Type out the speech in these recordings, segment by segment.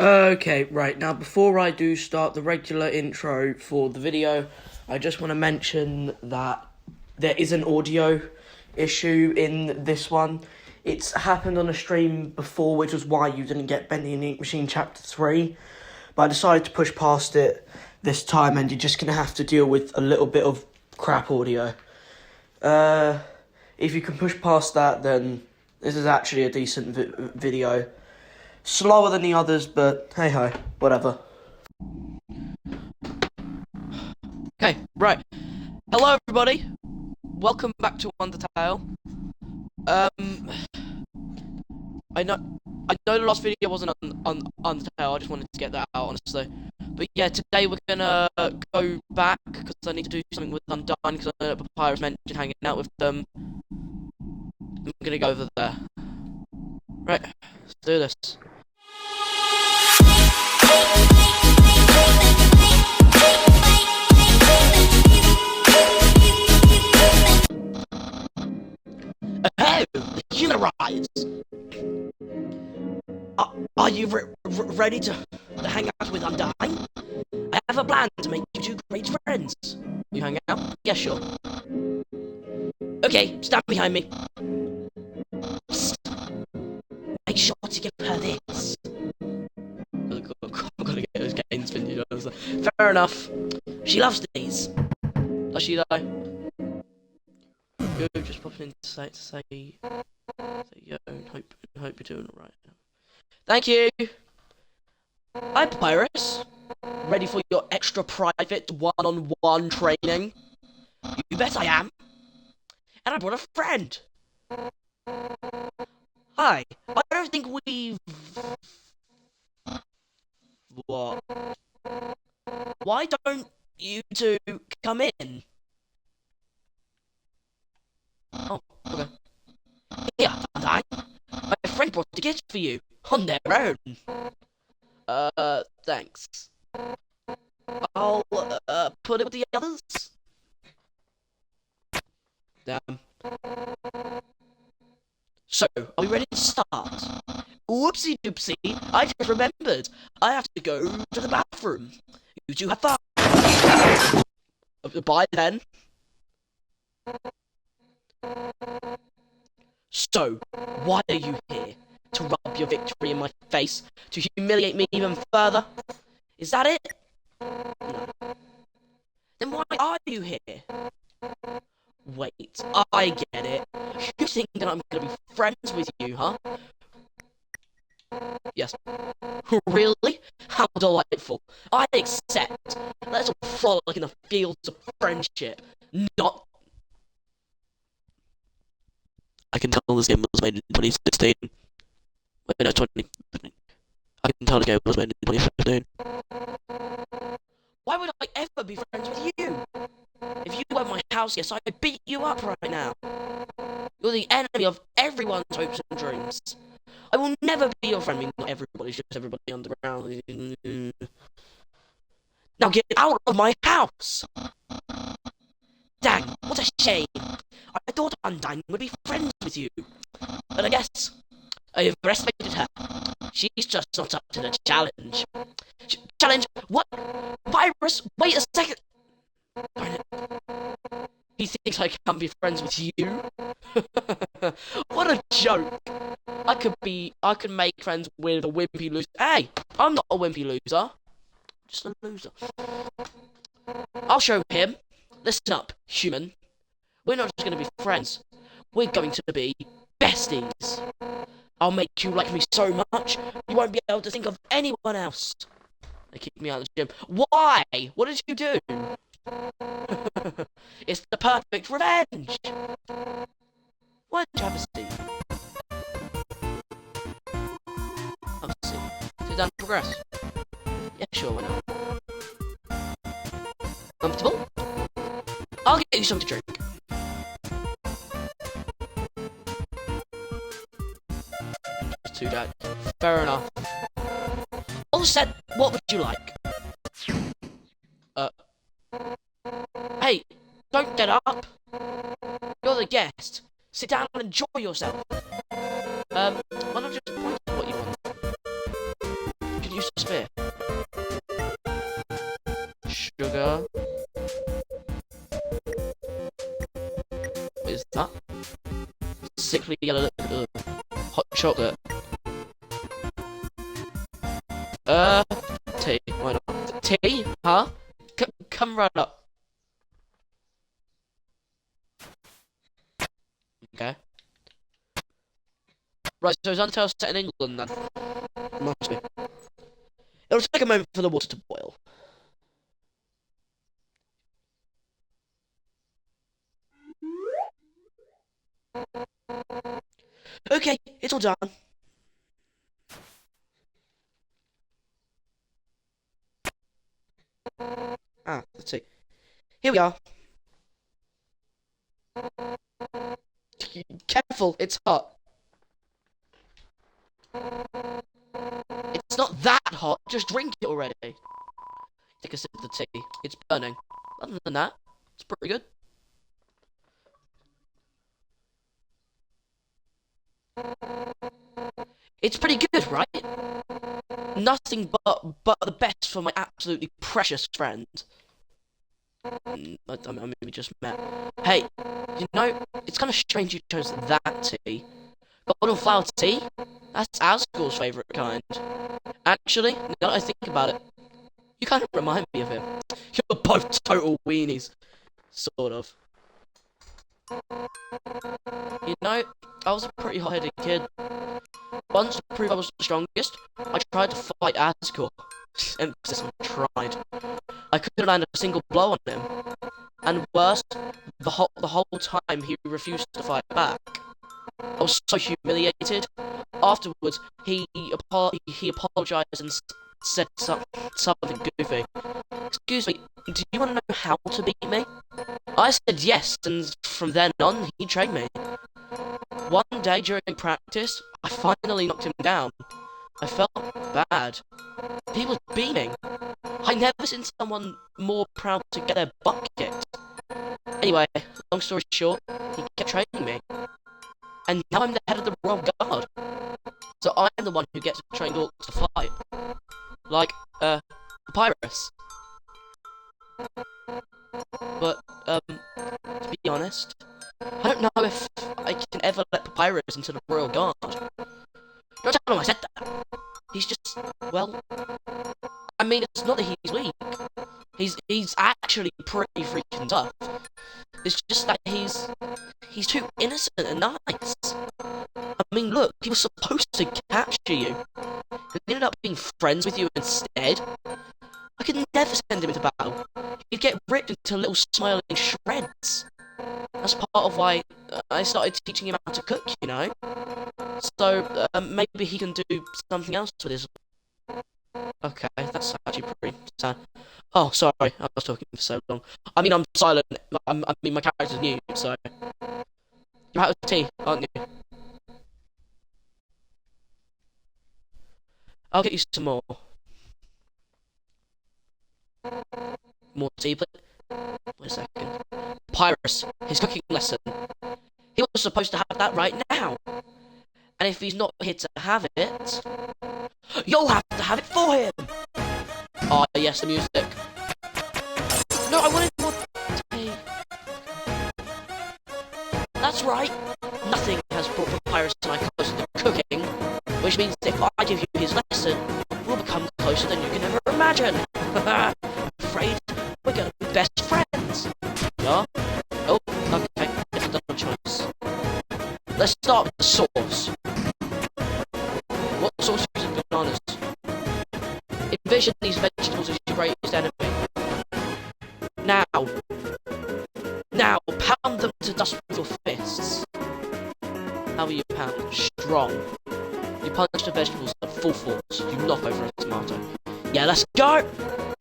Okay, right, now before I do start the regular intro for the video, I just want to mention that there is an audio issue in this one. It's happened on a stream before, which was why you didn't get Bendy and Ink Machine Chapter 3, but I decided to push past it this time, and you're just going to have to deal with a little bit of crap audio. If you can push past that, then this is actually a decent video. Slower than the others, but hey-ho, whatever. Okay, right. Hello, everybody. Welcome back to Undertale. I know the last video wasn't on Undertale. I just wanted to get that out, honestly. But yeah, today we're gonna go back because I need to do something with Undone because I know that Papyrus mentioned hanging out with them. I'm gonna go over there. Right, let's do this. Oh, the human arrives. Are you ready to hang out with Undine? I have a plan to make you two great friends. You hang out? Yeah, sure. Okay, stand behind me. Psst. Make sure to give her this. I've got to get those gains finished. Fair enough. She loves these. Does she though? Good, just popping in to say yo, and hope you're doing alright. Thank you. Hi, Papyrus. Ready for your extra private one-on-one training? You bet I am. And I brought a friend. Hi. I don't think we've... What? Why don't you two come in? Oh, okay. Here, Undine. My friend brought a gift for you, on their own. Thanks. I'll, put it with the others. Damn. So, are we ready to start? Whoopsie doopsie, I just remembered. I have to go to the bathroom. You two have fun. Bye then. So, why are you here? To rub your victory in my face? To humiliate me even further? Is that it? No. Then why are you here? Wait, I get it. You think that I'm gonna be friends with you, huh? Yes. Really? How delightful. I accept. Let's all frolic in the fields of friendship. Not... I can tell this game was made in 2016. Wait, no, 20... I can tell the game was made in 2015. Why would I ever be friends with you? If you were my house guest, I'd beat you up right now. You're the enemy of everyone's hopes and dreams. I will never be your friend. I mean, not everybody, just everybody underground. Now get out of my house! Dang, what a shame. I thought Undine would be friends with you. But I guess I overestimated her. She's just not up to the challenge. Challenge? What? Virus? Wait a second! Darn it. He thinks I can't be friends with you? What a joke! I could make friends with a wimpy loser. Hey! I'm not a wimpy loser. Just a loser. I'll show him. Listen up, human. We're not just going to be friends. We're going to be besties. I'll make you like me so much, you won't be able to think of anyone else. They kicked me out of the gym. Why? What did you do? It's the perfect revenge. Why don't you have a seat? Have a seat. Sit down and progress. Yeah, sure, why not? Comfortable? I'll get you something to drink. Too bad. Fair enough. All said, what would you like? Hey, don't get up. You're the guest. Sit down and enjoy yourself. Why not just point at what you want? can use the spear. Sugar. What is that? Sickly yellow. Hot chocolate. Tea. Why not? Tea? Huh? Come right up. Okay. Right, so is Undertale set in England then? Must be. It'll take a moment for the water to boil. Okay, it's all done. Let's see. Here we are. Careful, it's hot. It's not that hot, just drink it already. Take a sip of the tea. It's burning. Other than that, it's pretty good. It's pretty good, right? Nothing but the best for my absolutely precious friend. I mean, we just met. Hey, you know, it's kind of strange you chose that tea. Golden flower tea? That's our school's favourite kind. Actually, now that I think about it, you kind of remind me of him. You're both total weenies. Sort of. You know, I was a pretty hot-headed kid. Once to prove I was the strongest, I tried to fight Asgore. Emphasis on tried. I couldn't land a single blow on him. And worse, the whole time he refused to fight back. I was so humiliated. Afterwards, he apologized and said something goofy. Excuse me, do you want to know how to beat me? I said yes, and from then on, he trained me. One day during practice, I finally knocked him down. I felt bad. He was beaming. I never seen someone more proud to get their butt kicked. Anyway, long story short, he kept training me. And now I'm the head of the Royal Guard. So I'm the one who gets to train orcs to fight. Like, Papyrus. But, to be honest, I don't know if I can ever let Papyrus into the Royal Guard. Don't tell him I said that. He's just, well, I mean, it's not that he's weak. He's actually pretty freaking tough. It's just that he's too innocent and nice. I mean, look, he was supposed to capture you. He ended up being friends with you instead. I could never send him into battle. He'd get ripped into little smiling shreds. That's part of why I started teaching him how to cook, you know? So, maybe he can do something else with his... Okay, that's actually pretty sad. Oh, sorry, I was talking for so long. I mean, I'm silent. I mean, my character's new, so... You're out of tea, aren't you? I'll get you some more. More tea, please. Wait a second. Pyrus, his cooking lesson. He was supposed to have that right now. And if he's not here to have it, you'll have to have it for him. Oh, yes, the music. No, I wanted more tea. That's right. Nothing has brought Papyrus and I closer to cooking, which means if I give you his lesson, we'll become closer than you can ever imagine. I'm afraid we're gonna be best friends. Yeah? Oh, okay. It's another choice. Let's start with the sauce. What sauce uses bananas? Envision these vegetables as your greatest enemy. Now, pound them to dust with your fists. How will you pound? Strong. You punch the vegetables at full force. You knock over a tomato. Yeah, let's go!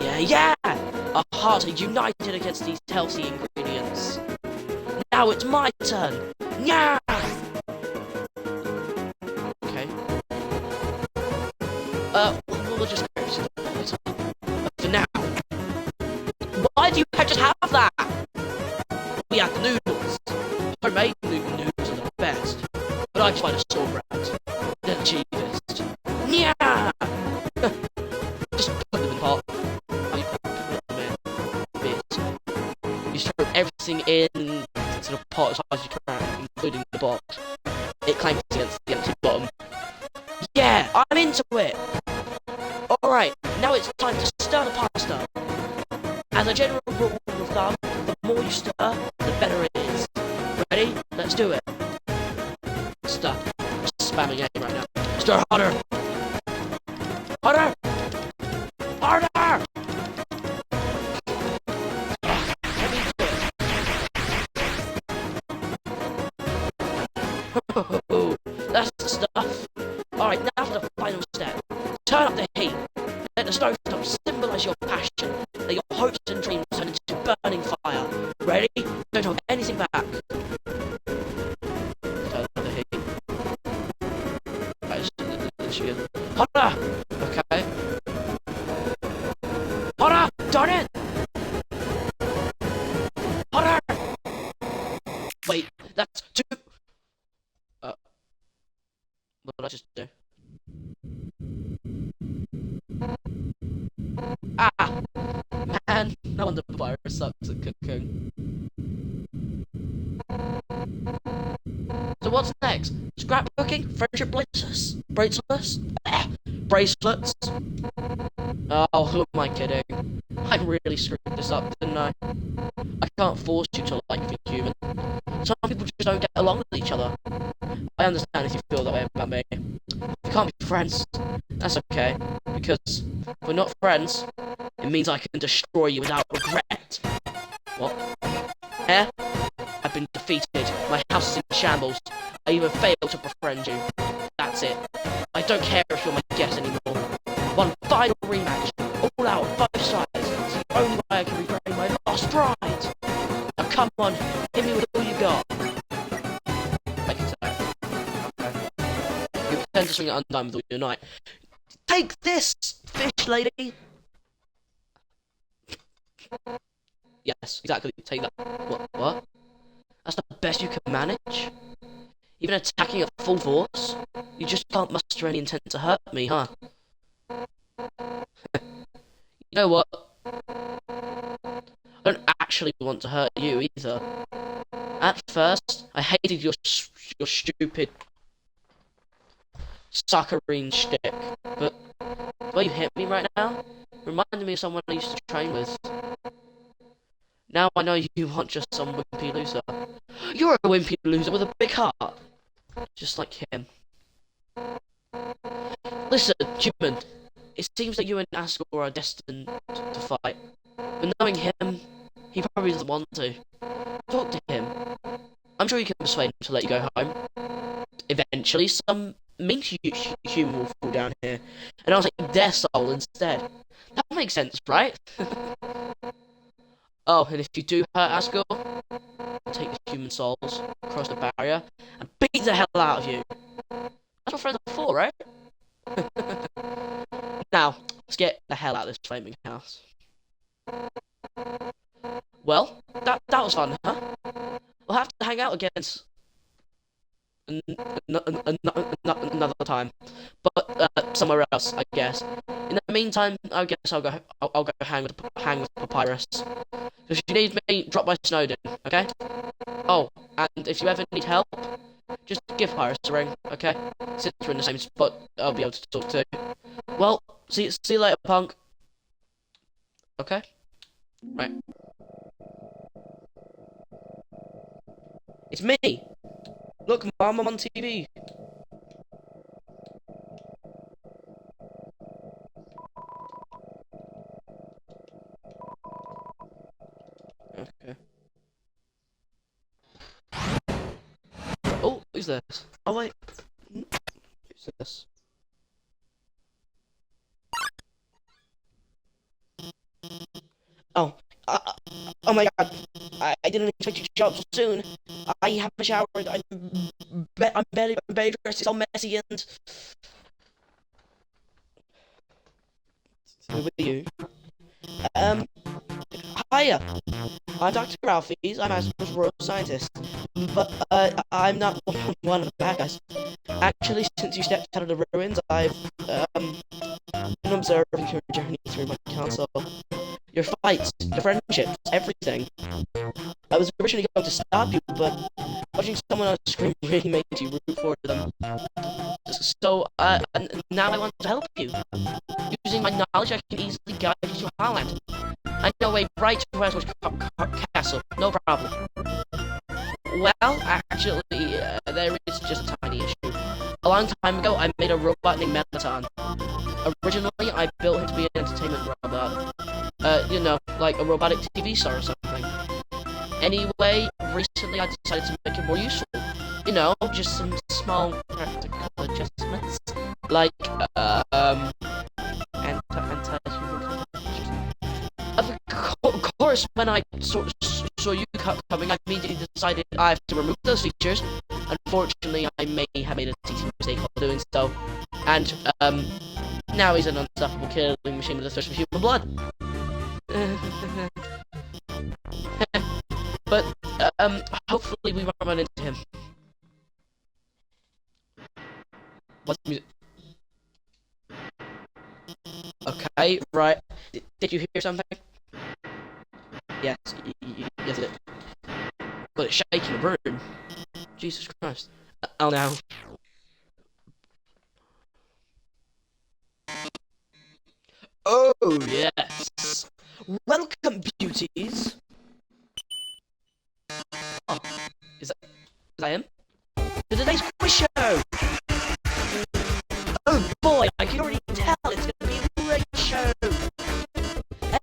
Yeah! Our hearts are united against these healthy ingredients. Now it's my turn! Yeah! Okay. We'll just go to the later. But for now, why do you just have that? We have noodles. Homemade noodles are the best. But I just find a store brand. The cheapest. Yeah! everything in sort of pot as hard as you can, including the box. It clanks against the empty bottom. Yeah, I'm into it! Alright, now it's time to stir the pasta. As a general rule of thumb, the more you stir, the better it is. Ready? Let's do it. Stir. I'm spamming A right now. Stir harder! Harder! Harder! Let me do it. That's the stuff. Alright, now for the final step. Turn up the heat. Let the stove top symbolise your passion. Let your hopes and dreams turn into burning fire. Ready? Don't hold anything back. Turn up the heat. Right, this should be hotter! Okay. Hotter! Darn it! Hotter! Wait, that's too... what did I just do? Ah! Man, no wonder the virus sucks at cooking. So what's next? Scrapbooking? Friendship bracelets? Bracelets? Oh, who am I kidding? I really screwed this up, didn't I? I can't force you to like the human. Some people just don't get along with each other. I understand if you feel that way about me. We can't be friends. That's okay, because if we're not friends, it means I can destroy you without regret. What? Eh? I've been defeated. My house is in shambles. I even failed to befriend you. That's it. I don't care if you're my guest anymore. One final rematch. All out, both sides. It's the only way I can regain my lost pride. Now come on, hit me with all you got. Like it's okay. You pretend to swing it undone with all your night. Take this, fish lady! Yes, exactly, take that. What? That's the best you can manage? Even attacking at full force? You just can't muster any intent to hurt me, huh? You know what? I don't actually want to hurt you either. At first, I hated your stupid saccharine shtick, but the way you hit me right now reminded me of someone I used to train with. Now I know you aren't just some wimpy loser. You're a wimpy loser with a big heart, just like him. Listen, human, it seems that you and Asgore are destined to fight, but knowing him, he probably doesn't want to. Talk to him. I'm sure you can persuade him to let you go home. Eventually, some mean human will fall down here, and I'll take their soul instead. That makes sense, right? Oh, and if you do hurt Asgore, I'll take the human souls, cross the barrier, and beat the hell out of you. That's what friends are for, right? Now, let's get the hell out of this flaming house. Well, that was fun, huh? We'll have to hang out again another time, but somewhere else, I guess. In the meantime, I guess I'll go hang with Papyrus. If you need me, drop by Snowden, okay? Oh, and if you ever need help, just give Papyrus a ring, okay? Since we're in the same spot, I'll be able to talk to you. Well, see you later, punk. Okay? Right. It's me! Look, Mom, I'm on TV. Okay. Oh, who's this? Oh, wait. Who's this? Oh. Oh my god. I didn't expect you to show up so soon. I haven't showered. I'm barely dressed. It's all messy and... Who are you? Hiya. I'm Dr. Ralphie's. I'm Asper's royal scientist. But, I'm not one of the bad guys. Actually, since you stepped out of the ruins, I've, been observing your journey through my console. your fights, your friendships, everything. I was originally going to stop you, but watching someone else scream really made you root for them. So, now I want to help you. Using my knowledge, I can easily guide you to Holland. I know a right to Westwood castle, no problem. Well, actually, there is just a tiny issue. A long time ago, I made a robot named Megaton. Originally, I built him to be an entertainment robot. You know, like a robotic TV star or something. Anyway, recently I decided to make it more useful. You know, just some small practical adjustments. Like, anti-human Of course, when I saw you coming, I immediately decided I have to remove those features. Unfortunately, I may have made a teaching mistake while doing so. And, now he's an unstoppable killing machine with a thirst for human blood. But, hopefully we won't run into him. What's the music? Okay, right. Did you hear something? Yes, yes it did. But it's shaking the room. Jesus Christ. Oh no. Oh, yes. Welcome, beauties. Oh, is that him? To today's quiz show. Oh boy, I can already tell it's going to be a great show.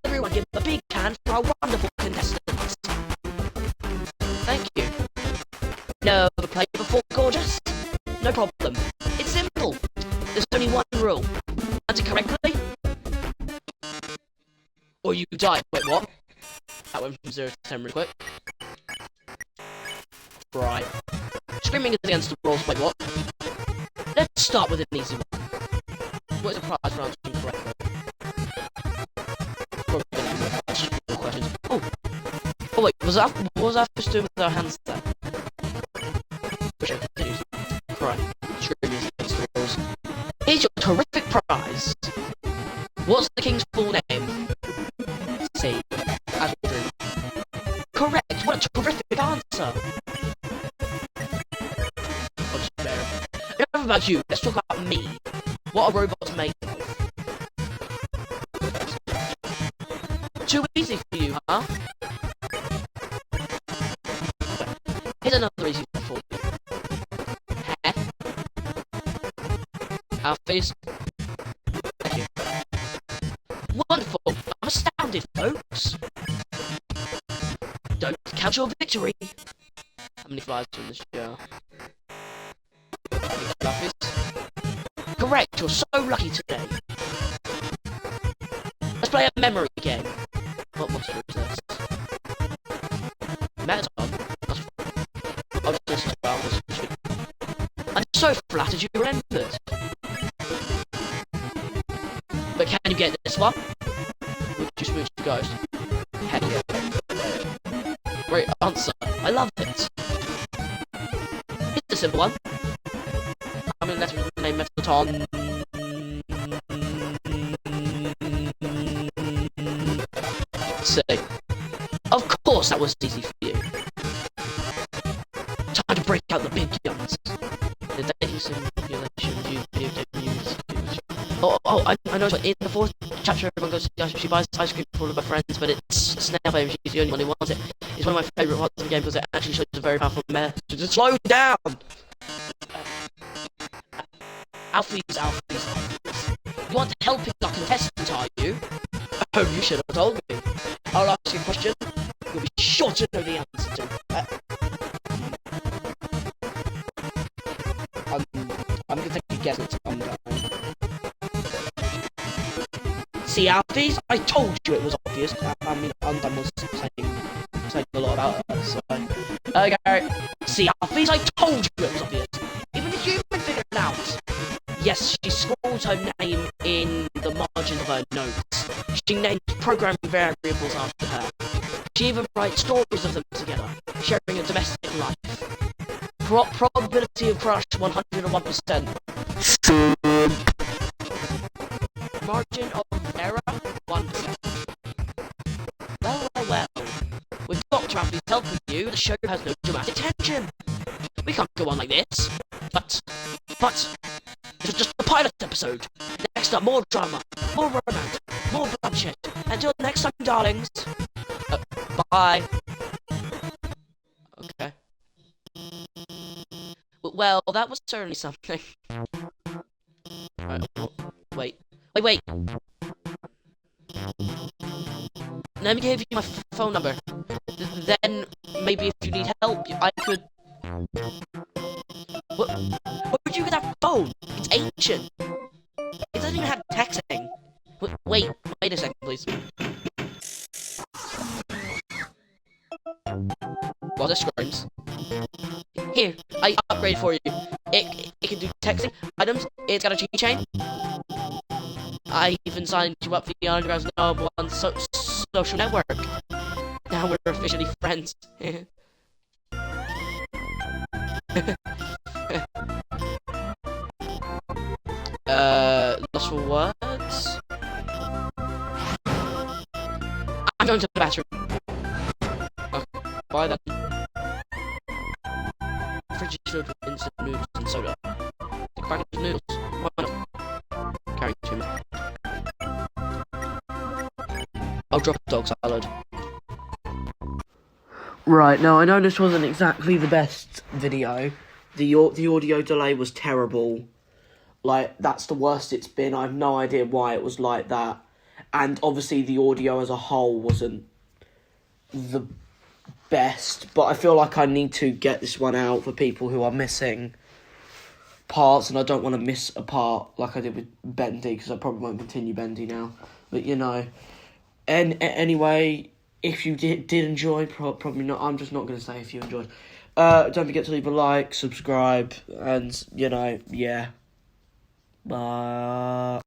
Everyone give a big hand for our wonderful contestants. Thank you. No, play before gorgeous? No problem. It's simple. There's only one rule. Answer correctly, or you die. Wait, what? That went from 0 to 10 real quick. Right. Screaming is against the rules. Wait, what? Let's start with an easy one. What is the prize for answering correctly? Probably gonna have more questions. Oh! Oh wait, what was I supposed to do with our hands there? Which continues. Correct. Screaming is against the rules. Here's your terrific prize! What's the king's full name? C. Andrew. Correct! What a terrific answer! Enough about you, let's talk about me. What are robots made of? Too easy for you, huh? Here's another easy one for you. Hair. Our face. Thank you. Wonderful! I'm astounded, folks! Don't count your victory! How many flies are in this jar? Correct, you're so lucky today. Let's play a memory game. What monster is this? Megaton? I'll just listen to this. I'm so flattered you remembered. But can you get this one? Would you smooch the ghost? Heck yeah. Great answer. I love it. It's a simple one. I'm gonna let him name Megaton. Say. Of course that was easy for you. Time to break out the big guns. The dating simulation I know in the fourth chapter everyone goes to she buys ice cream for all of her friends, but it's Snail Flame, she's the only one who wants it. It's one of my favourite parts of the game because it actually shows a very powerful message. Just slow down! Alfie's. You want helping our contestant, are you? Oh, you should have told me. I'll ask you a question. You'll be sure to know the answer to. I'm gonna take a guess at some guy. See, Alfie's? I told you it was obvious. I mean, Undone was saying a lot about her, so. Okay. See, Alfie's? I told you it was obvious. Even the human figured it out. Yes, she scrawls her name in the margin of her notes. She names programming variables after her. She even writes stories of them together, sharing a domestic life. Probability of crash 101%. Margin of error 1%. you. The show has no dramatic tension. We can't go on like this. But, this was just a pilot episode. Next up, more drama, more romance, more bloodshed. Until next time, darlings. Bye. Okay. Well, that was certainly something. Right, wait. Let me give you my phone number. Then, maybe if you need help, I could... Where would you get that phone? It's ancient. It doesn't even have texting. Wait a second, please. Well, this screams. Here, I upgrade for you. It can do texting, items, it's got a keychain. I even signed you up for the Underground's number one social network. Now we're officially friends. Lost for words? I'm going to the bathroom. Okay, bye then. Fridge is filled with instant noodles and soda. Take back those noodles. Why not? Carrying too much. I'll drop a dog salad. Right, now I know this wasn't exactly the best video. The audio delay was terrible. Like, that's the worst it's been. I have no idea why it was like that. And obviously the audio as a whole wasn't the best. But I feel like I need to get this one out for people who are missing parts. And I don't want to miss a part like I did with Bendy, because I probably won't continue Bendy now. But, you know. And anyway, if you did enjoy, probably not. I'm just not going to say if you enjoyed. Don't forget to leave a like, subscribe, and, you know, yeah. Bye.